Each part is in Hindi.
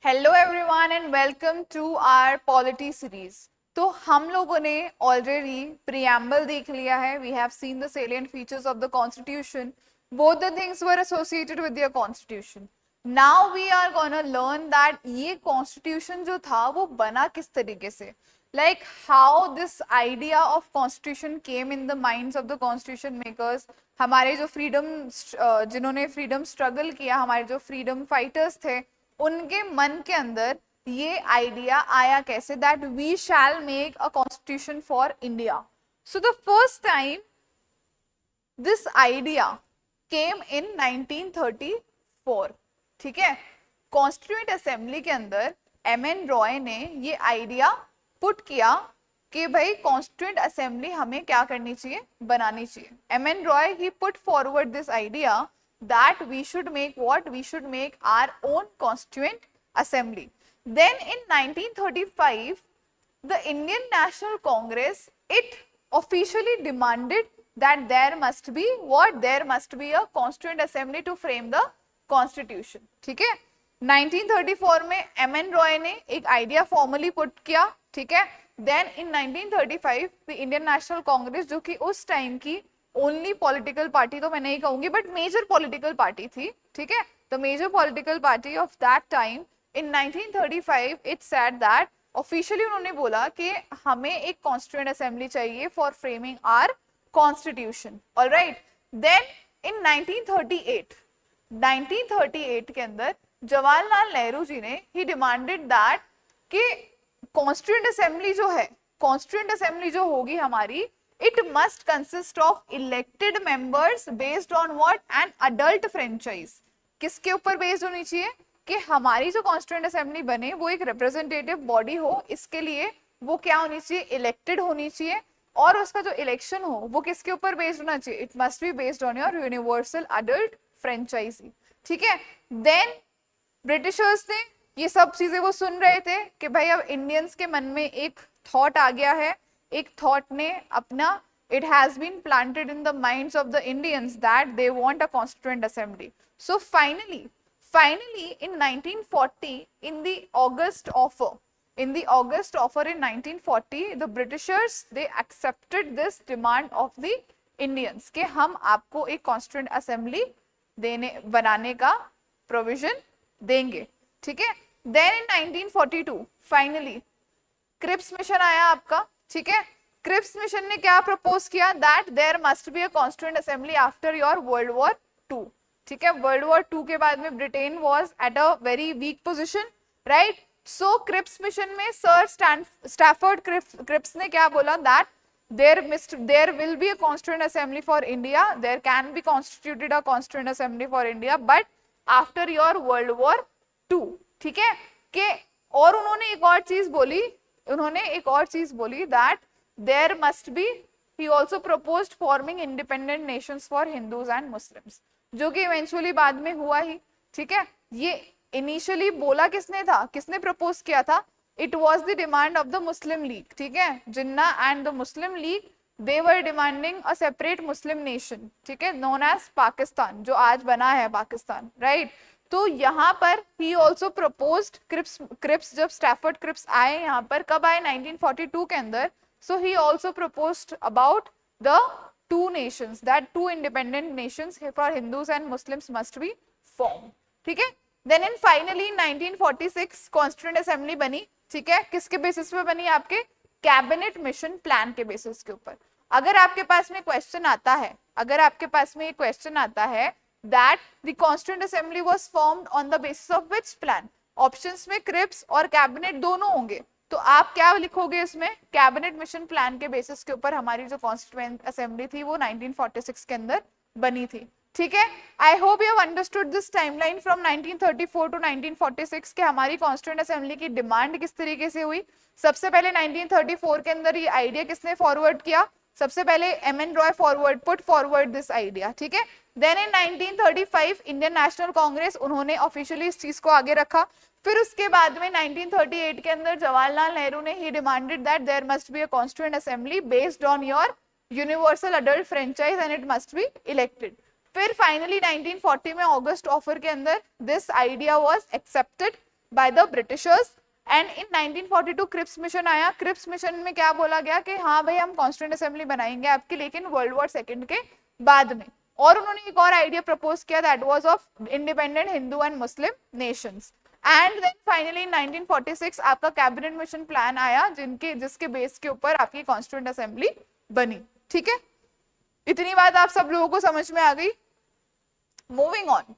Hello everyone and welcome to our polity series. तो हम लोगों ने ऑलरेडी प्रीएम्बल देख लिया है। We have seen the salient features of the constitution, both the things were associated with your constitution. Now we are gonna learn that ये कॉन्स्टिट्यूशन जो था वो बना किस तरीके से, like how this idea of constitution came in the minds of the constitution makers। हमारे जो फ्रीडम जिन्होंने फ्रीडम स्ट्रगल किया, हमारे जो फ्रीडम फाइटर्स थे, उनके मन के अंदर ये आइडिया आया कैसे, that we shall make a constitution for India. So the first time this idea came in 1934। ठीक है, कॉन्स्टिट्यूएंट असेंबली के अंदर एम.एन. रॉय ने ये आइडिया पुट किया कि भाई कॉन्स्टिट्यूएंट असेंबली हमें क्या करनी चाहिए, बनानी चाहिए। M.N.. Roy he put forward this idea that we should make what? We should make our own constituent assembly. Then in 1935, the Indian National Congress, it officially demanded that there must be what? There must be a constituent assembly to frame the constitution. ठीक है, 1934 में एम.एन. रॉय ने एक आइडिया फॉर्मली पुट किया। ठीक है, then in 1935 the Indian National Congress, जो कि उस टाइम की ओनली पॉलिटिकल पार्टी तो मैं नहीं कहूंगी बट मेजर पॉलिटिकल पार्टी थी। ठीक है, the major political party of that time in 1935 it said that officially उन्होंने बोला कि हमें एक कॉन्स्टिट्यूएंट असेंबली चाहिए for framing our constitution. Alright, then in 1938 के अंदर जवाहरलाल नेहरू जी ने ही डिमांडेड दैट कि कॉन्स्टिट्यूएंट असेंबली जो है, कॉन्स्टिट्यूएंट असेंबली जो होगी हमारी, it must consist of elected members based on what? An adult franchise। किसके ऊपर बेस्ड होनी चाहिए कि हमारी जो कॉन्स्टिट्यूएंट असेंबली बने वो एक रिप्रेजेंटेटिव बॉडी हो। इसके लिए वो क्या होनी चाहिए? इलेक्टेड होनी चाहिए। और उसका जो इलेक्शन हो वो किसके ऊपर बेस्ड होना चाहिए? It must be based on your universal adult franchise. ठीक है, देन ब्रिटिशर्स ने ये सब चीजें वो सुन रहे थे कि भाई अब इंडियंस के मन में एक थॉट आ गया है, एक थॉट ने अपना, it has been planted in the minds of the Indians that they want a constituent assembly. So finally in 1940, in the August offer in 1940, the Britishers, they accepted this demand of the Indians कि हम आपको एक constituent assembly बनाने का provision देंगे। ठीक है, then in 1942 finally Cripps mission आया आपका। ठीक है, क्रिप्स मिशन ने क्या प्रपोज किया? That there must be a constituent assembly after your world war 2। ठीक है, वर्ल्ड वॉर 2 के बाद में Britain was at a very weak position, right? So Cripps mission में सर स्टैफर्ड क्रिप्स ने क्या बोला? That there will be a constituent assembly for India, there can be constituted a constituent assembly for India, but after your world war 2। ठीक है, कि और उन्होंने एक और चीज बोली that there must be, he also proposed forming independent nations for Hindus and Muslims, जो कि इवेंचुअली बाद में हुआ ही। ठीक है, ये इनिशियली बोला किसने था, किसने प्रपोज किया था? It was the demand of the Muslim League. ठीक है, Jinnah and the Muslim League, they were demanding a separate Muslim nation, ठीक है, नोन एज पाकिस्तान, जो आज बना है पाकिस्तान, राइट? तो यहाँ पर ही ऑल्सो प्रपोज्ड क्रिप्स जब स्टैफर्ड क्रिप्स आए यहाँ पर, कब आए? 1942 के अंदर। So he also proposed about the two nations, that two independent nations for Hindus and Muslims must be form. ठीक है, देन इन फाइनली 1946 कॉन्स्टिट्यूएंट असेंबली बनी। ठीक है, किसके बेसिस पे बनी? आपके कैबिनेट मिशन प्लान के बेसिस के ऊपर। अगर आपके पास में क्वेश्चन आता है that the constituent assembly was formed on the basis of which plan, options में क्रिप्स और कैबिनेट दोनों होंगे, तो आप क्या लिखोगे इसमें? कैबिनेट मिशन प्लान के बेसिस के ऊपर हमारी जो कॉन्स्टिट्यूएंट असेंबली थी वो 1946 के अंदर बनी थी। ठीक है, I hope you have understood this timeline from 1934 to 1946 के हमारी कॉन्स्टिट्यूएंट असेंबली की डिमांड किस तरीके से हुई। सबसे पहले 1934 के अंदर ये आइडिया किसने फॉरवर्ड किया? सबसे पहले M.N.. Roy put forward this idea. ठीक है, then in 1935 Indian National Congress, उन्होंने ऑफिशियली इस चीज को आगे रखा। फिर उसके बाद में 1938 के अंदर जवाहरलाल नेहरू ने ही demanded that there must be a constituent assembly based on your universal adult franchise and it must be elected. फिर फाइनली 1940 में ऑगस्ट ऑफर के अंदर this idea was accepted by the Britishers. And in 1942 Cripps mission आया। क्रिप्स मिशन में क्या बोला गया कि हाँ भाई हम कॉन्स्टिट्यूएंट असेंबली बनाएंगे आपकी, लेकिन वर्ल्ड वॉर सेकंड के बाद में। और उन्होंने एक और आइडिया प्रपोज किया, that was of independent Hindu and Muslim nations. And then finally in 1946 आपका कैबिनेट मिशन प्लान आया, जिसके बेस के ऊपर आपकी कॉन्स्टिट्यूएंट असेंबली बनी। ठीक है, इतनी बात आप सब लोगों को समझ में आ गई। मूविंग ऑन,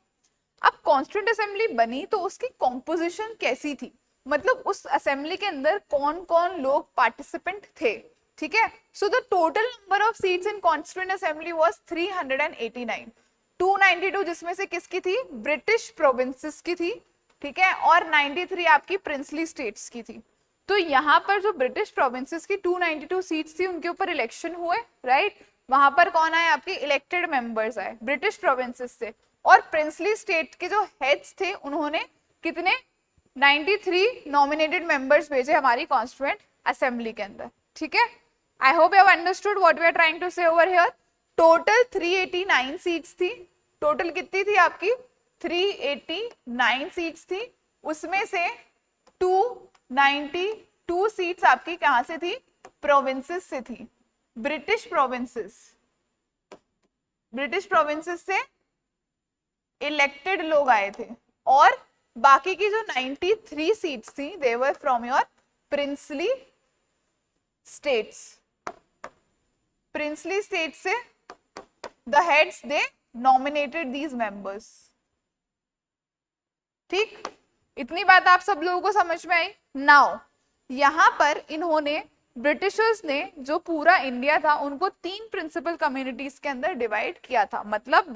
अब कॉन्स्टिट्यूएंट असेंबली बनी तो उसकी कॉम्पोजिशन कैसी थी, मतलब उस असेंबली के अंदर कौन कौन लोग पार्टिसिपेंट थे। ठीक है, so the total number of seats in constituent assembly was 389। 292 जिसमें से किसकी थी, ब्रिटिश प्रोविंसेस की थी। ठीक है, और 93 आपकी प्रिंसली स्टेट्स की थी। तो यहाँ पर जो ब्रिटिश प्रोविंसेस की 292 सीट्स थी उनके ऊपर इलेक्शन हुए, राइट। वहां पर कौन आए, आपके इलेक्टेड मेंबर्स आए ब्रिटिश प्रोविंसेस से। और प्रिंसली स्टेट के जो हेड्स थे उन्होंने कितने, 93 नॉमिनेटेड मेंबर्स भेजे हमारी कॉन्स्टिट्यूएंट असेंबली के अंदर। ठीक है, I hope you have understood what we are trying to say over here. Total 389 seats थी। टोटल कितनी थी आपकी, 389 सीट्स थी। उसमें से 292 सीट्स आपकी कहां से थी, प्रोविंसेस से थी, ब्रिटिश प्रोविंसेस से इलेक्टेड लोग आए थे। और बाकी की जो 93 सीट्स थी they were from your princely states. Princely states से the heads they nominated these members. ठीक, इतनी बात आप सब लोगों को समझ में आई। नाउ यहां पर इन्होंने, ब्रिटिशर्स ने जो पूरा इंडिया था उनको 3 प्रिंसिपल कम्युनिटीज के अंदर डिवाइड किया था। मतलब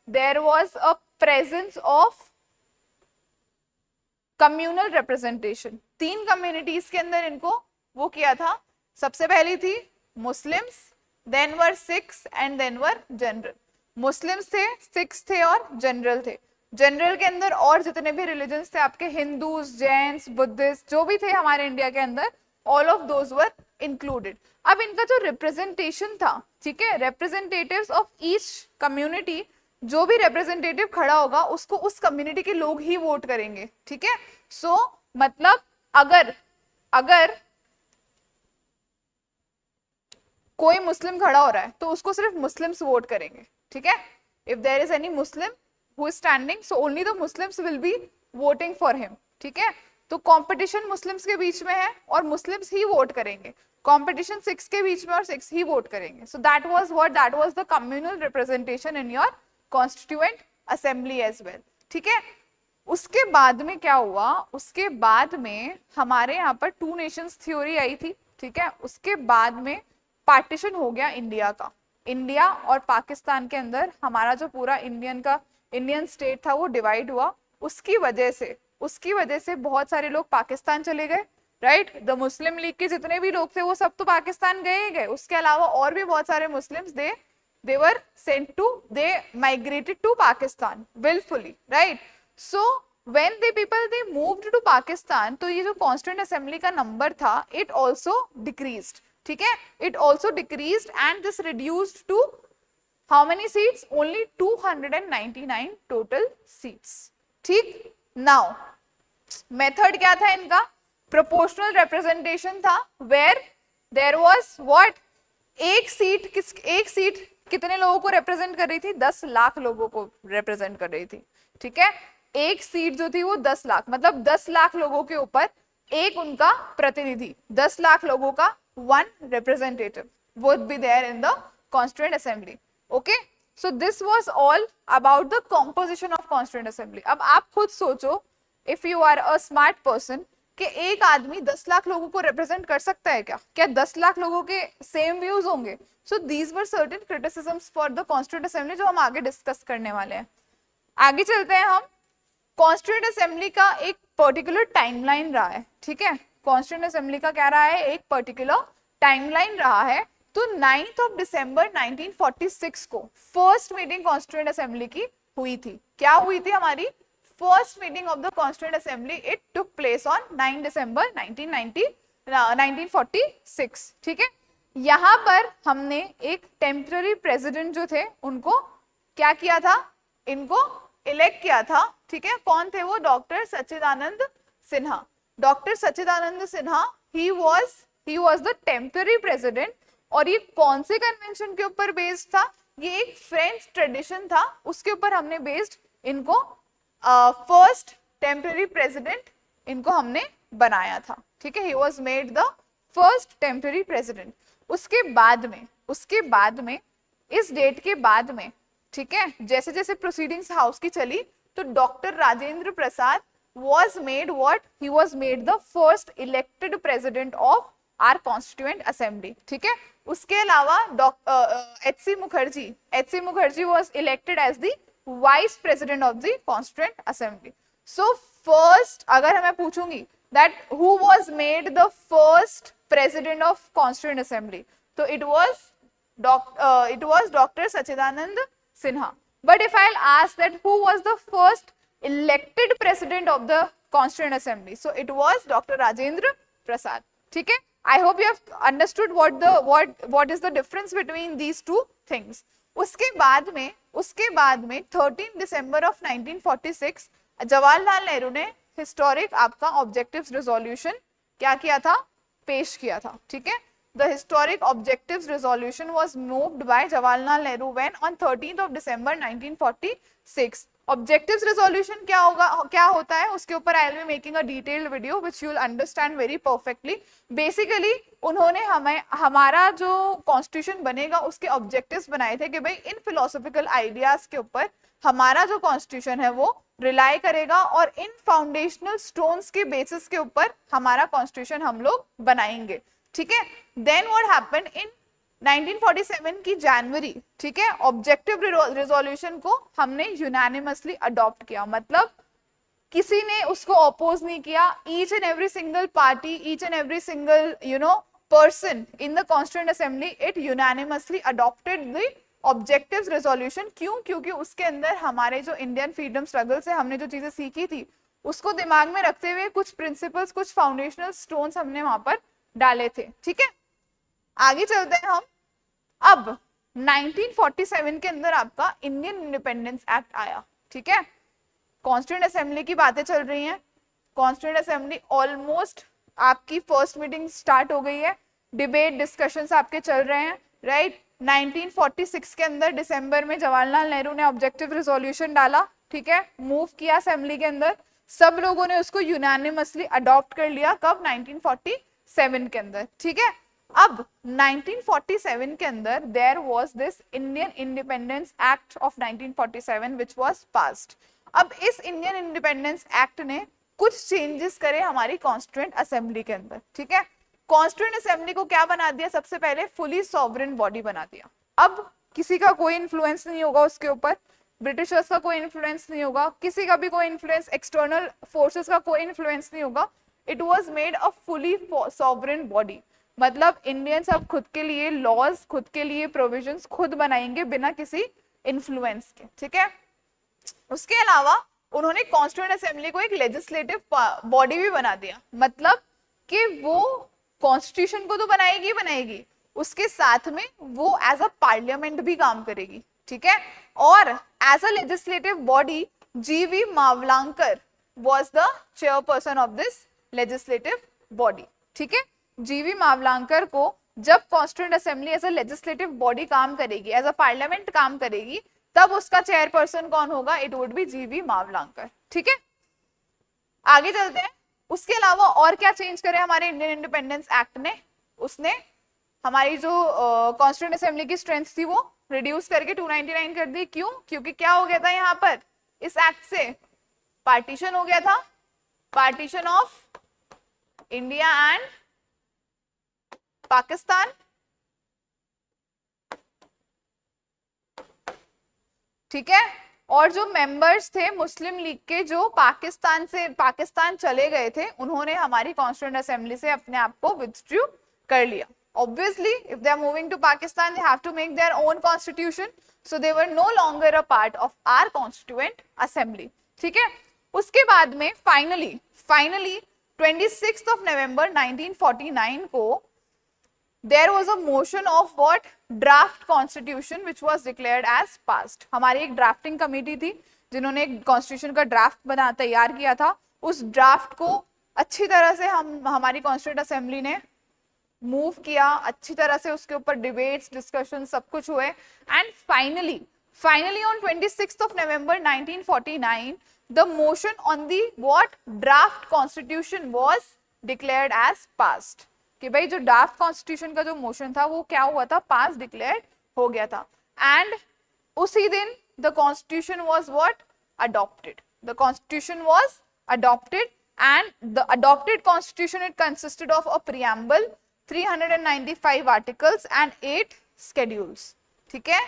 there was a presence of communal representation. 3 communities के अंदर इनको वो किया था। सबसे पहली थी Muslims, then were Sikhs and then were general. Muslims थे, सिख्स थे और जनरल थे। जनरल के अंदर और जितने भी रिलीजन्स थे आपके, हिंदूज, जैन्स, बुद्धिस्ट, जो भी थे हमारे इंडिया के अंदर, all of those were included. अब इनका जो रिप्रेजेंटेशन था, ठीक है, रिप्रेजेंटेटिव्स ऑफ ईच कम्युनिटी, जो भी रिप्रेजेंटेटिव खड़ा होगा उसको उस कम्युनिटी के लोग ही वोट करेंगे। ठीक है, सो मतलब अगर कोई मुस्लिम खड़ा हो रहा है तो उसको सिर्फ मुस्लिम्स वोट करेंगे। ठीक है, if there is any Muslim who is standing, so only the Muslims will be voting for him. ठीक है, तो कंपटीशन मुस्लिम्स के बीच में है और मुस्लिम्स ही वोट करेंगे। कंपटीशन सिक्स के बीच में और सिक्स ही वोट करेंगे। So that was the communal representation in your constituent assembly as well. ठीक है, उसके बाद में क्या हुआ, उसके बाद में हमारे यहाँ पर 2 नेशंस थ्योरी आई थी। ठीक है, उसके बाद में पार्टीशन हो गया इंडिया का। इंडिया और पाकिस्तान के अंदर हमारा जो पूरा इंडियन स्टेट था वो डिवाइड हुआ। उसकी वजह से बहुत सारे लोग पाकिस्तान चले गए, राइट। द मुस्लिम लीग के जितने भी लोग थे वो सब तो पाकिस्तान गए। उसके अलावा और भी बहुत सारे Muslims they migrated to Pakistan willfully, right? So when the people they moved to Pakistan, तो ये जो कॉन्स्टिट्यूएंट असेंबली का नंबर था it also decreased. ठीक है, it also decreased and this reduced to how many seats? Only 299 total seats. ठीक, now मेथड क्या था इनका, प्रोपोर्शनल रिप्रेजेंटेशन था, वेयर देयर वाज व्हाट, एक सीट कितने लोगों को रिप्रेजेंट कर रही थी, 10 लाख लोगों को रिप्रेजेंट कर रही थी। ठीक है, एक सीट जो थी वो 10 लाख, मतलब 10 लाख लोगों के ऊपर एक उनका प्रतिनिधि, 10 लाख लोगों का 1 representative would be there in the constituent assembly. Okay, so this was all about the composition of constituent assembly. अब आप खुद सोचो, if you are a smart person, कि एक आदमी 10 लाख लोगों को रिप्रेजेंट कर सकता है क्या 10 लाख लोगों के सेम व्यूज होंगे? सो these were certain criticisms for the constituent assembly जो हम आगे डिस्कस करने वाले हैं। आगे चलते हैं हम। कॉन्स्टिट्यूएंट असेंबली का एक पर्टिकुलर टाइमलाइन रहा है। ठीक है, कॉन्स्टिट्यूएंट असेंबली का क्या रहा है, एक पर्टिकुलर टाइमलाइन रहा है। तो 9 दिसंबर 1946 को फर्स्ट मीटिंग कॉन्स्टिट्यूएंट असेंबली की हुई थी। क्या हुई थी हमारी first meeting of the constituent assembly? It took place on 9 दिसंबर 1946। ठीक है, यहाँ पर हमने एक टेम्पररी प्रेसिडेंट जो थे उनको क्या किया था, इनको इलेक्ट किया था ठीक है, कौन थे वो? Doctor Sachchidanand Sinha. Doctor Sachchidanand Sinha he was the temporary president. और ये कौन से कन्वेंशन के ऊपर बेस्ड था? ये एक फ्रेंच ट्रेडिशन था, उसके ऊपर हमने बेस्ड इनको फर्स्ट टेम्पररी प्रेसिडेंट इनको हमने बनाया था। ठीक है, he was made the first temporary president. उसके बाद में इस डेट के बाद में, ठीक है, जैसे जैसे प्रोसीडिंग्स हाउस की चली तो doctor Rajendra Prasad was made what? He was made the first elected president of our constituent assembly. ठीक है, उसके अलावा H.C. Mukherjee was elected as the vice president of the constituent assembly. So first, अगर हमें पूछूंगी that who was made the first president of constituent assembly, तो it was Dr. Sachidanand Sinha. But if I'll ask that who was the first elected president of the constituent assembly, so it was Dr. Rajendra Prasad. ठीक है, I hope you have understood what is the difference between these two things. उसके बाद में 13 दिसंबर ऑफ 1946 जवाहरलाल नेहरू ने हिस्टोरिक आपका ऑब्जेक्टिव्स रेजोल्यूशन क्या किया था? पेश किया था। ठीक है, the historic objectives resolution was moved by Jawaharlal Nehru when on 13th of December 1946. Objectives resolution क्या होता है उसके ऊपर I will be making a detailed video which you will understand very perfectly. Basically उन्होंने हमारा जो कॉन्स्टिट्यूशन बनेगा उसके ऑब्जेक्टिव्स बनाए थे कि भाई इन फिलोसॉफिकल आइडियाज के ऊपर हमारा जो कॉन्स्टिट्यूशन है वो रिलाई करेगा और इन फाउंडेशनल स्टोन्स के बेसिस के ऊपर हमारा कॉन्स्टिट्यूशन हम लोग बनाएंगे। ठीक है, देन व्हाट हैपेंड इन 1947 की जनवरी, ठीक है, ऑब्जेक्टिव रिजोल्यूशन को हमने यूनानिमसली अडॉप्ट किया, मतलब किसी ने उसको अपोज नहीं किया। Each and every single party, each and every single person in the constituent assembly, it unanimously adopted the objectives resolution. क्यों? क्योंकि उसके अंदर हमारे जो इंडियन फ्रीडम स्ट्रगल से हमने जो चीजें सीखी थी उसको दिमाग में रखते हुए कुछ प्रिंसिपल्स, कुछ फाउंडेशनल स्टोन्स हमने वहां पर डाले थे। ठीक है, आगे चलते हैं हम। अब 1947 के अंदर आपका इंडियन इंडिपेंडेंस एक्ट आया। ठीक है, कॉन्स्टिट्यूएंट असेंबली की बातें चल रही हैं, कॉन्स्टिट्यूएंट असेंबली ऑलमोस्ट आपकी फर्स्ट मीटिंग स्टार्ट हो गई है, डिबेट डिस्कशंस आपके चल रहे हैं, राइट। 1946 के अंदर दिसंबर में जवाहरलाल नेहरू ने ऑब्जेक्टिव रिजोल्यूशन डाला, ठीक है, मूव किया असेंबली के अंदर, सब लोगों ने उसको यूनानिमसली अडॉप्ट कर लिया। कब? 1947 के अंदर। ठीक है, अब 1947 के अंदर there was this Indian independence act of 1947 which was passed. अब इस इंडियन इंडिपेंडेंस एक्ट ने कुछ चेंजेस करे हमारी कॉन्स्टिट्यूएंट असेंबली के अंदर। ठीक है, कॉन्स्टिट्यूएंट असेंबली को क्या बना दिया? सबसे पहले फुली सॉवरेन बॉडी बना दिया। अब किसी का कोई इन्फ्लुएंस नहीं होगा उसके ऊपर, ब्रिटिशर्स का कोई इन्फ्लुएंस नहीं होगा, किसी का भी कोई इन्फ्लुएंस, एक्सटर्नल फोर्सेस का कोई इन्फ्लुएंस नहीं होगा। It was made a fully sovereign body, मतलब इंडियंस अब खुद के लिए लॉज, खुद के लिए प्रोविजंस खुद बनाएंगे बिना किसी इन्फ्लुएंस के। ठीक है, उसके अलावा उन्होंने कॉन्स्टिट्यूएंट असेंबली को एक लेजिस्लेटिव बॉडी भी बना दिया, मतलब कि वो कॉन्स्टिट्यूशन को तो बनाएगी, उसके साथ में वो एज अ पार्लियामेंट भी काम करेगी। ठीक है, और as a legislative body GV Mavalankar was the chairperson of this legislative body. ठीक है, जीवी मावलांकर को जब constituent assembly as a legislative body काम करेगी, एज अ पार्लियामेंट काम करेगी, तब उसका चेयरपर्सन कौन होगा? इट वुड बी जीवी मावलांकर। ठीक है, आगे चलते हैं। उसके अलावा और क्या चेंज करे हमारे इंडियन इंडिपेंडेंस एक्ट ने? उसने हमारी जो कॉन्स्टिट्यूएंट असेंबली की स्ट्रेंथ थी वो रिड्यूस करके 299 कर दी। क्यों? क्योंकि क्या हो गया था यहाँ पर इस एक्ट से? पार्टीशन हो गया था, partition of India and Pakistan. ठीक है, और जो मेंबर्स थे मुस्लिम लीग के जो पाकिस्तान चले गए थे, उन्होंने हमारी कॉन्स्टिट्यूएंट असेंबली से अपने आप को विथड्रू कर लिया। Obviously, if they are moving to Pakistan, they have to make their own constitution. So they were no longer a part of our constituent assembly. ठीक है, उसके बाद में finally 26th of November 1949 को there was a motion of what? Draft constitution which was declared as passed. हमारी एक ड्राफ्टिंग कमेटी थी जिन्होंने कॉन्स्टिट्यूशन का ड्राफ्ट बना तैयार किया था, उस ड्राफ्ट को अच्छी तरह से हमारी कॉन्स्टिट्यूंट असेंबली ने मूव किया, अच्छी तरह से उसके ऊपर डिबेट्स, डिस्कशन सब कुछ हुए, and finally on 26th of November 1949 the motion on the what draft constitution was declared as passed. कि भाई जो ड्राफ्ट कॉन्स्टिट्यूशन का जो मोशन था वो क्या हुआ था, पास डिक्लेयर हो गया था, एंड उसी दिन the constitution was what adopted. The constitution was adopted, and the adopted constitution, it consisted of a preamble, 395 articles and 8 schedules. ठीक है,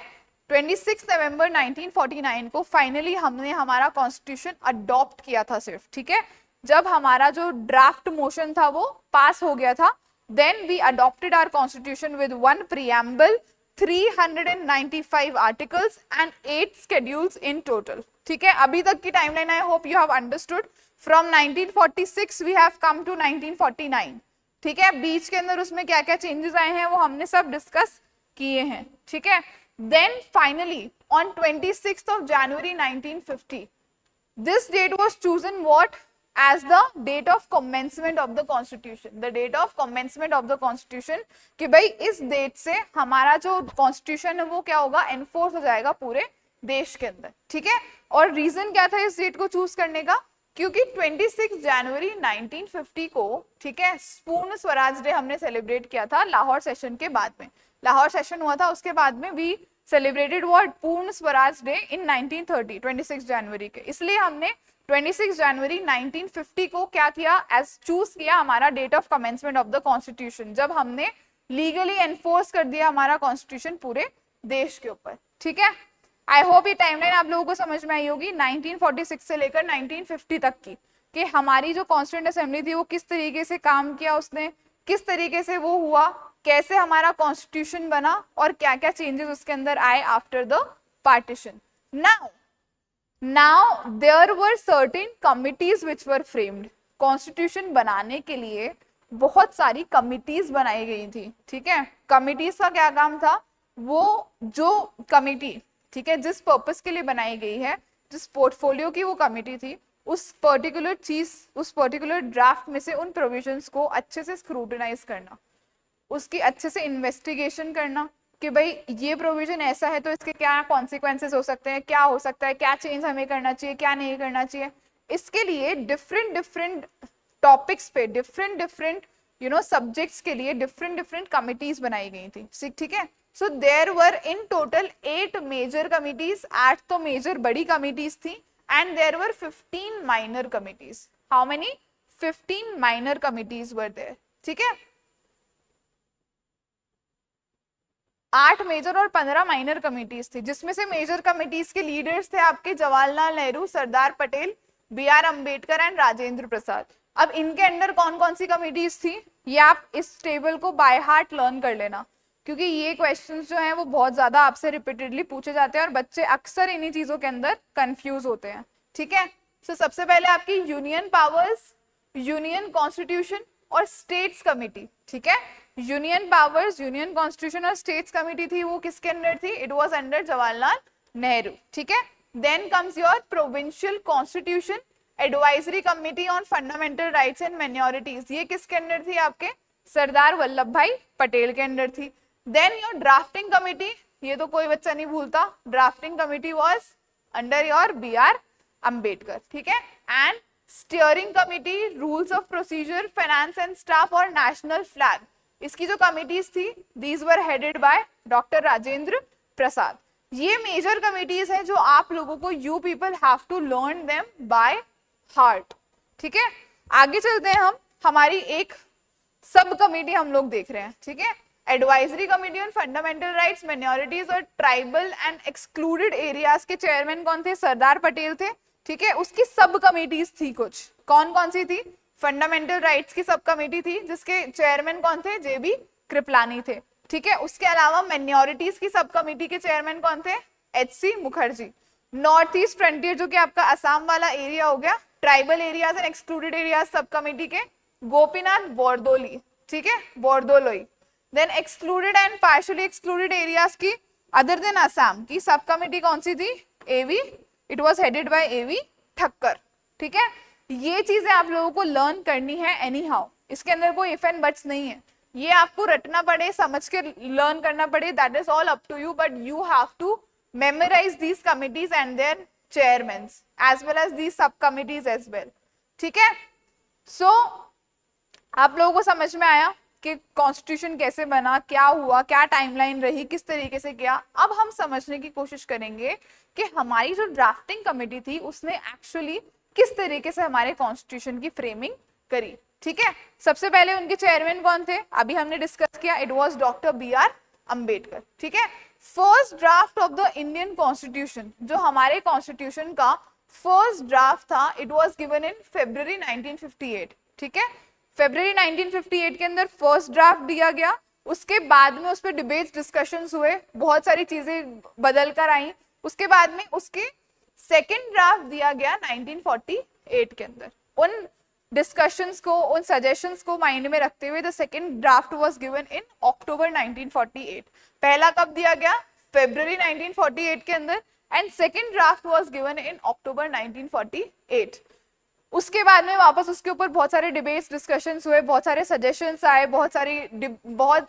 26 नवंबर 1949 को फाइनली हमने हमारा कॉन्स्टिट्यूशन अडॉप्ट किया था सिर्फ, ठीक है, जब हमारा जो ड्राफ्ट मोशन था वो पास हो गया था, then we adopted our constitution with 1 preamble, 395 articles and 8 schedules in total. ठीक है, अभी तक की timeline I hope you have understood. From 1946 we have come to 1949. ठीक है, बीच के अंदर उसमें क्या क्या चेंजेस आए हैं वो हमने सब डिस्कस किए हैं. ठीक है, then finally on 26th of January 1950 this date was chosen what as the date of commencement of the constitution. The date of commencement of the constitution कि भाई इस डेट से हमारा जो कॉन्स्टिट्यूशन है वो क्या होगा, एनफोर्स हो जाएगा पूरे देश के अंदर. ठीक है, और रीजन क्या था इस डेट को चूज करने का, क्योंकि 26 जनवरी 1950 को, ठीक है, पूर्ण स्वराज डे हमने सेलिब्रेट किया था लाहौर सेशन के बाद में. लाहौर सेशन हुआ था, उसके बाद में वी सेलिब्रेटेड व्हाट, पूर्ण स्वराज डे इन 1930, 26 जनवरी के. इसलिए हमने 26 जनवरी 1950 को क्या किया, एज चूज किया हमारा date of commencement of the constitution, जब हमने लीगली एनफोर्स कर दिया हमारा कॉन्स्टिट्यूशन पूरे देश के ऊपर. ठीक है, आई होप ये टाइमलाइन आप लोगों को समझ में आई होगी 1946 से लेकर 1950 तक की, कि हमारी जो कॉन्स्टिट्यूएंट असेंबली थी वो किस तरीके से काम किया, उसने किस तरीके से वो हुआ, कैसे हमारा कॉन्स्टिट्यूशन बना और क्या क्या चेंजेस उसके अंदर आए after the partition. Now there were certain committees which were framed. Constitution बनाने के लिए बहुत सारी कमिटीज बनाई गई थी. ठीक है, कमिटीज का क्या काम था, वो जो कमिटी, ठीक है, जिस पर्पस के लिए बनाई गई है, जिस पोर्टफोलियो की वो कमिटी थी, उस पर्टिकुलर चीज, उस पर्टिकुलर ड्राफ्ट में से उन प्रोविजंस को अच्छे से स्क्रूटिनाइज करना, उसकी अच्छे से इन्वेस्टिगेशन करना कि भाई ये प्रोविजन ऐसा है तो इसके क्या कॉन्सिक्वेंसेस हो सकते हैं, क्या हो सकता है, क्या चेंज हमें करना चाहिए, क्या नहीं करना चाहिए. इसके लिए डिफरेंट टॉपिक्स पे डिफरेंट सब्जेक्ट्स के लिए डिफरेंट कमिटीज बनाई गई थी. ठीक है, so there were in total 8 major committees, 8 तो मेजर बड़ी कमिटीज थी, and there were 15 minor committees. How many? 15 minor committees were there. ठीक है, 8 मेजर और 15 माइनर कमिटीज थी, जिसमें से मेजर कमिटीज के लीडर्स थे आपके जवाहरलाल नेहरू, सरदार पटेल, B.R. अम्बेडकर एंड राजेंद्र प्रसाद. अब इनके अंडर कौन कौन सी कमिटीज थी, ये आप इस टेबल को बाय हार्ट लर्न कर लेना, क्योंकि ये क्वेश्चंस जो हैं वो बहुत ज्यादा आपसे रिपीटेडली पूछे जाते हैं और बच्चे अक्सर इन्हीं चीजों के अंदर कंफ्यूज होते हैं. ठीक है, सो सबसे पहले आपकी यूनियन पावर्स, यूनियन कॉन्स्टिट्यूशन और स्टेट्स कमिटी. ठीक है, यूनियन पावर्स, यूनियन कॉन्स्टिट्यूशन और स्टेट्स कमिटी थी, वो किसके अंडर थी, it was under Jawaharlal Nehru. ठीक है, then comes your provincial constitution advisory committee on fundamental rights and minorities, ये किसके अंडर थी, आपके सरदार वल्लभ भाई पटेल के अंडर थी. देन योर ड्राफ्टिंग कमिटी, ये तो कोई बच्चा नहीं भूलता, drafting committee was under your B.R. Ambedkar. ठीक है, and steering committee, rules of procedure, finance and staff और नेशनल फ्लैग, इसकी जो कमिटीज थी these were headed by doctor Rajendra Prasad. ये मेजर कमिटीज हैं जो आप लोगों को, you people have to learn them by heart. ठीक है, आगे चलते हैं हम, हमारी एक सब कमिटी हम लोग देख रहे हैं. ठीक है, advisory committee on fundamental rights, minorities और ट्राइबल एंड एक्सक्लूडेड एरियाज के चेयरमैन कौन थे, सरदार पटेल थे. ठीक है, उसकी सब कमिटीज थी कुछ, कौन कौन सी थी, फंडामेंटल राइट्स की सब कमिटी थी जिसके चेयरमैन कौन थे, JB कृपलानी थे. ठीक है, उसके अलावा माइनॉरिटीज की सब कमिटी के चेयरमैन कौन थे, HC Mukherjee. North east frontier जो कि आपका असम वाला एरिया हो गया, tribal areas and excluded areas sub committee के गोपीनाथ बोरदोली. ठीक है, Bordoloi. Then excluded and partially excluded areas की अदर देन असम की सब कमिटी कौन सी थी, AV it was headed by AV Thakkar. ठीक है, ये चीजें आप लोगों को लर्न करनी है एनी हाउ, इसके अंदर कोई इफ एंड बट्स नहीं है, ये आपको रटना पड़े, समझ के लर्न करना पड़े, that is all up to you, but you have to memorise these committees and their chairman as well as these sub committees as well. ठीक है, सो आप लोगों को समझ में आया कि कॉन्स्टिट्यूशन कैसे बना, क्या हुआ, क्या टाइमलाइन रही, किस तरीके से किया। अब हम समझने की कोशिश करेंगे कि हमारी जो ड्राफ्टिंग कमेटी थी उसने एक्चुअली किस तरीके से हमारे कॉन्स्टिट्यूशन की फ्रेमिंग करी। ठीक है, सबसे पहले उनके चेयरमैन कौन थे, अभी हमने डिस्कस किया, it was doctor BR Ambedkar. ठीक है, first draft of the Indian constitution, जो हमारे कॉन्स्टिट्यूशन का फर्स्ट ड्राफ्ट था, it was given in February 1958। ठीक है, February 1958 के अंदर फर्स्ट ड्राफ्ट दिया गया, उसके बाद में उस पर डिबेट्स डिस्कशंस हुए, बहुत सारी चीजें बदल कर आई, उसके बाद में उसके सेकेंड ड्राफ्ट दिया गया 1948 के अंदर। उन डिस्कशंस को, उन सजेशंस को माइंड में रखते हुए the second draft was given in October 1948। पहला कब दिया गया, February 1948 के अंदर, and second draft was given in October 1948। उसके बाद में वापस उसके ऊपर बहुत सारे डिबेट्स डिस्कशंस हुए, बहुत सारे सजेशंस आए, बहुत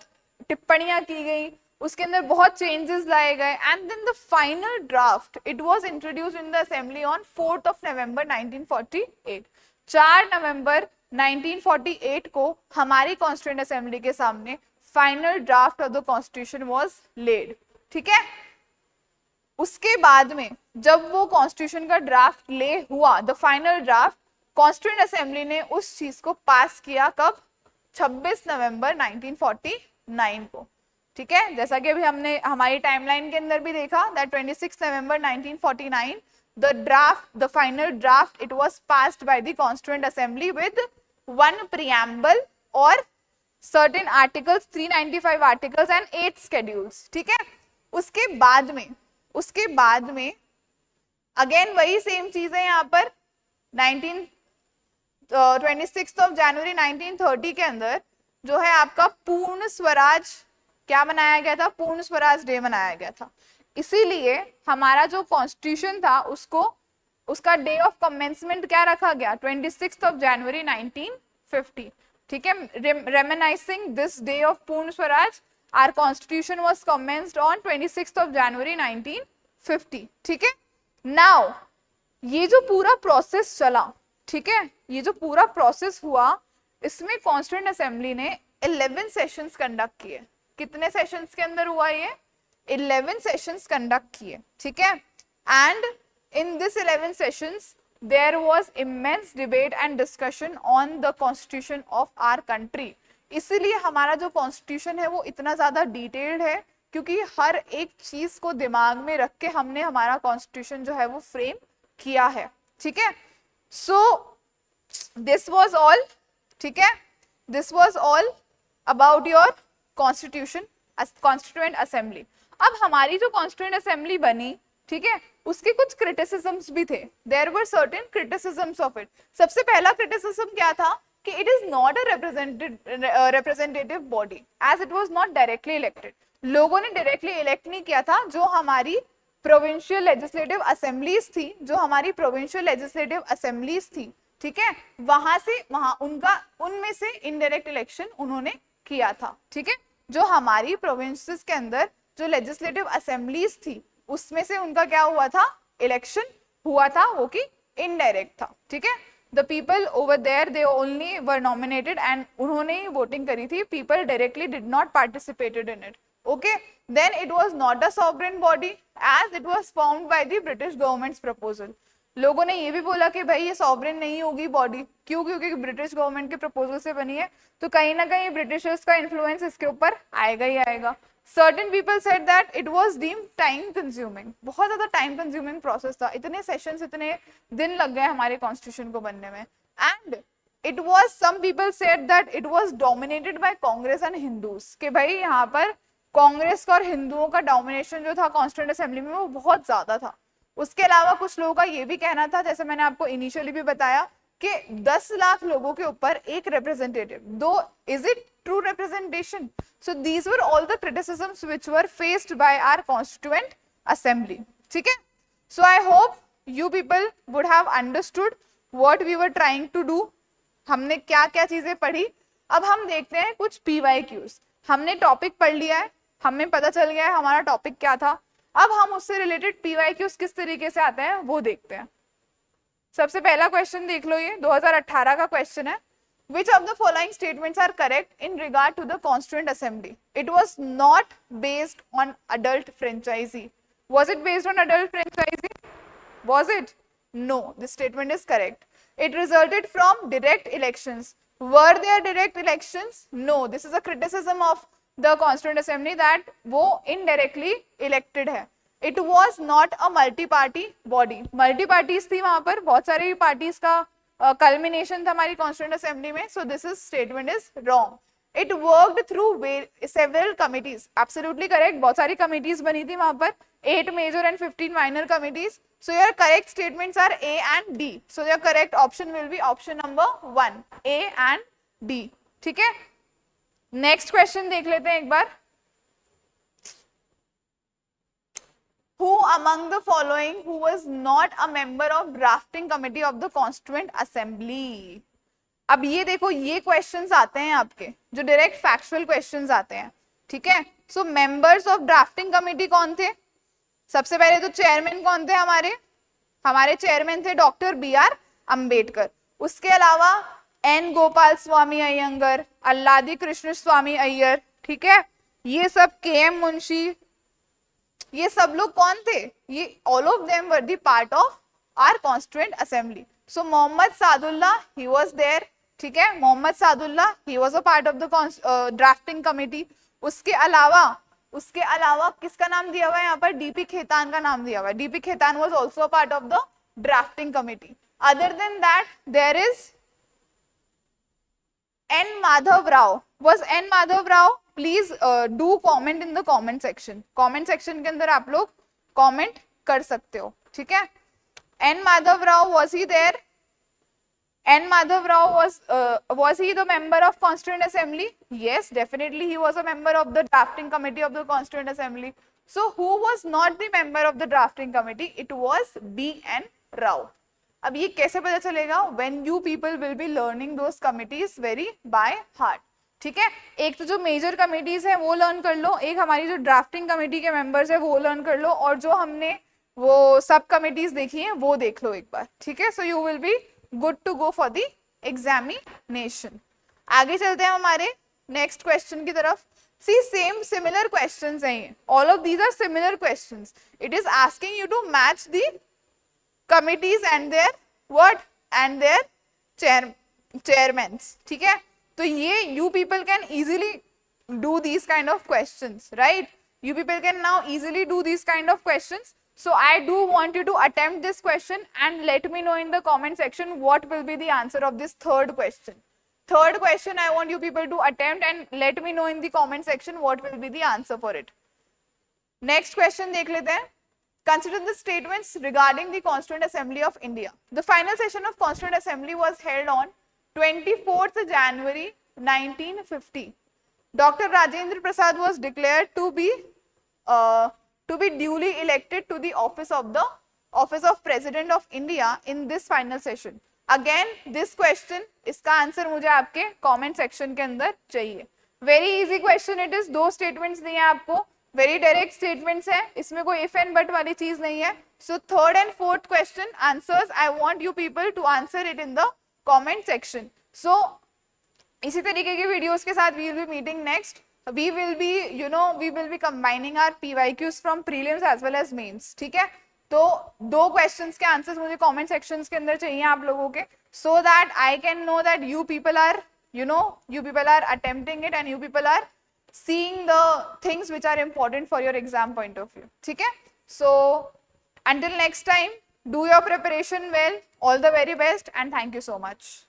टिप्पणियां की गई, उसके अंदर बहुत चेंजेस लाए गए, and then the final draft it was introduced in the assembly on 4th of November 1948। 4 नवंबर 1948 को हमारी कॉन्स्टिट्यूएंट असेंबली के सामने final draft of the constitution was laid. ठीक है, उसके बाद में जब वो कॉन्स्टिट्यूशन का ड्राफ्ट ले हुआ, the final draft, constituent assembly ने उस चीज को पास किया कब, 26 नवंबर 1949 को। ठीक है, जैसा कि अभी हमने हमारी टाइमलाइन के अंदर भी देखा that 26 November 1949 the final draft it was passed by the constituent assembly with one preamble or certain articles, 395 articles and 8 schedules। ठीक है, उसके बाद में अगेन वही सेम चीज है यहाँ पर 26 जनवरी 1930 के अंदर जो है आपका पूर्ण स्वराज क्या मनाया गया था, पूर्ण स्वराज डे मनाया गया था। इसीलिए हमारा जो कॉन्स्टिट्यूशन था उसका डे ऑफ कमेंसमेंट क्या रखा गया, 26 जनवरी 1950। ठीक है, रेमिनाइसिंग this day of Purna Swaraj, our constitution was commenced on 26 January 1950। ठीक है, नाउ ये जो पूरा प्रोसेस चला, ठीक है, ये जो पूरा प्रोसेस हुआ, इसमें कॉन्स्टिट्यूएंट असेंबली ने 11 सेशंस कंडक्ट किए। कितने सेशंस के अंदर हुआ ये, 11 सेशंस कंडक्ट किए। ठीक है, and in this 11 sessions there was immense debate and discussion on the constitution of our country. इसीलिए हमारा जो कॉन्स्टिट्यूशन है वो इतना ज्यादा डिटेल्ड है, क्योंकि हर एक चीज को दिमाग में रख के हमने हमारा कॉन्स्टिट्यूशन जो है वो फ्रेम किया है। ठीक है, सो दिस वाज ऑल। ठीक है, this was all about your constitution, constituent assembly. अब हमारी जो कॉन्स्टिट्यूएंट असेंबली बनी, ठीक है, उसके कुछ क्रिटिसिज्म्स भी थे, there were certain criticisms of it. सबसे पहला क्रिटिसिज्म क्या था कि it is not a representative body as it was not directly elected. लोगों ने डायरेक्टली इलेक्ट नहीं किया था, जो हमारी प्रोविंशियल लेजिस्लेटिव असेंबलीज थी, जो हमारी प्रोविंशियल लेजिस्लेटिव असेंबलीज थी, ठीक है, उनमें से इनडायरेक्ट इलेक्शन उन्होंने किया था। ठीक है, जो हमारी प्रोविंसेस के अंदर जो लेजिस्लेटिव असेंबलीज थी उसमें से उनका क्या हुआ था, इलेक्शन हुआ था, वो कि इनडायरेक्ट था। ठीक है, the people over there they only were nominated and उन्होंने ही वोटिंग करी थी, people directly did not participated in it. Okay, then it was not a sovereign body as it was formed by the British government's proposal। लोगों ने ये भी बोला कि भाई ये सॉवरेन नहीं होगी बॉडी, क्यों, क्योंकि ब्रिटिश गवर्नमेंट के प्रपोजल से बनी है, तो कहीं ना कहीं ब्रिटिशर्स का इन्फ्लुएंस इसके ऊपर आएगा ही आएगा। Certain people said that it was deemed time consuming, बहुत ज्यादा टाइम कंज्यूमिंग प्रोसेस था, इतने सेशंस, इतने दिन लग गए हमारे कॉन्स्टिट्यूशन को बनने में। And it was, some people said that it was dominated by Congress and Hindus, कि भाई यहाँ पर कांग्रेस का और हिंदुओं का डोमिनेशन जो था कॉन्स्टिट्यूएंट असेंबली में वो बहुत ज्यादा था। उसके अलावा कुछ लोगों का ये भी कहना था, जैसे मैंने आपको इनिशियली भी बताया, कि 10 लाख लोगों के ऊपर एक रिप्रेजेंटेटिव, दो is it true representation? So these were all the criticisms which were faced by our constituent assembly. ठीक है, so I hope you people would have understood what we were trying to do. हमने क्या क्या चीजें पढ़ी. अब हम देखते हैं कुछ PYQs. हमने टॉपिक पढ़ लिया है, हमें पता चल गया है हमारा टॉपिक क्या था. अब हम उससे रिलेटेड PYQs किस तरीके से आते हैं वो देखते हैं. सबसे पहला क्वेश्चन देख लो, ये 2018 का क्वेश्चन है. Which of the following statements are correct in regard to the Constituent Assembly? It was not based on adult franchisee. Was it based on adult franchisee? Was it? No. This statement is correct. It resulted from direct elections. Were there direct elections? No. This is a criticism of the Constituent Assembly that वो indirectly elected है. It was not a multi-party body. Multi-parties थी वहाँ पर, बहुत सारी parties का culmination था हमारी Constituent Assembly में. So this is statement is wrong. It worked through several committees. Absolutely correct. बहुत सारी committees बनी थी वहाँ पर, 8 major and 15 minor committees. So your correct statements are A and D. So your correct option will be option number 1, A and D. ठीक है. Next question देख लेते हैं एक बार. Who among the following who was not a member of drafting committee of the Constituent Assembly? अब ये देखो, ये क्वेश्चंस आते हैं आपके जो डायरेक्ट फैक्चुअल क्वेश्चंस आते हैं. ठीक है. So members of drafting committee कौन थे? सबसे पहले तो चेयरमैन कौन थे हमारे चेयरमैन थे डॉक्टर BR अंबेडकर. उसके अलावा N गोपाल स्वामी अयंगर, अल्लादी कृष्ण स्वामी अय्यर. ठीक है. ये सब KM मुंशी, ये सब लोग कौन थे? ये all of them were the part of our constituent assembly. So Mohammed Saadulla he was there. ठीक है. Mohammed Saadulla he was a part of the drafting committee. उसके अलावा किसका नाम दिया हुआ है यहाँ पर? DP खेतान का नाम दिया हुआ है. DP Khaitan was also a part of the drafting committee. Other than that there is N Madhav Rao. Was N Madhav Rao? Please do comment in the comment section. Comment section के अंदर आप लोग comment कर सकते हो. ठीक है. N Madhav Rao, was he there? N Madhav Rao was he the member of Constituent Assembly? Yes, definitely he was a member of the drafting committee of the Constituent Assembly. So who was not the member of the drafting committee? It was B.N. Rao. अब ये कैसे पता चलेगा? When you people will be learning those committees very by heart. ठीक है. एक तो जो मेजर कमिटीज है वो लर्न कर लो, एक हमारी जो ड्राफ्टिंग कमेटी के मेंबर्स है वो लर्न कर लो, और जो हमने वो सब कमिटीज देखी हैं वो देख लो एक बार. ठीक है. So you will be good to go for the examination. आगे चलते हैं हमारे नेक्स्ट क्वेश्चन की तरफ. See, similar questions हैं ये. All of these are similar questions. It is asking you to match the committees and their what and their chairmen. ठीक है. तो ये you people can easily do these kind of questions, right? You people can now easily do these kind of questions. So I do want you to attempt this question and let me know in the comment section what will be the answer of this third question. Third question I want you people to attempt and let me know in the comment section what will be the answer for it. Next question देख लेते हैं. Consider the statements regarding the Constituent Assembly of India. The final session of Constituent Assembly was held on 24th January 1950. Dr. Rajendra Prasad was declared to be duly elected to the office of President of India in this final session. Again, this question, इसका आंसर मुझे आपके comment section के अंदर चाहिए. Very easy question it is. दो statements दिए हैं आपको. Very direct statements है, इसमें कोई if and but वाली चीज नहीं है. So third and fourth question answers I want you people to answer it in the comment section. So इसी तरीके के videos के साथ we will be meeting next. We will be combining our PYQs from prelims as well as mains. ठीक है. तो दो questions के answers मुझे comment sections के अंदर चाहिए आप लोगों के, so that I can know that you people are attempting it and you people are seeing the things which are important for your exam point of view. ठीक है. So until next time, do your preparation well. All the very best and thank you so much.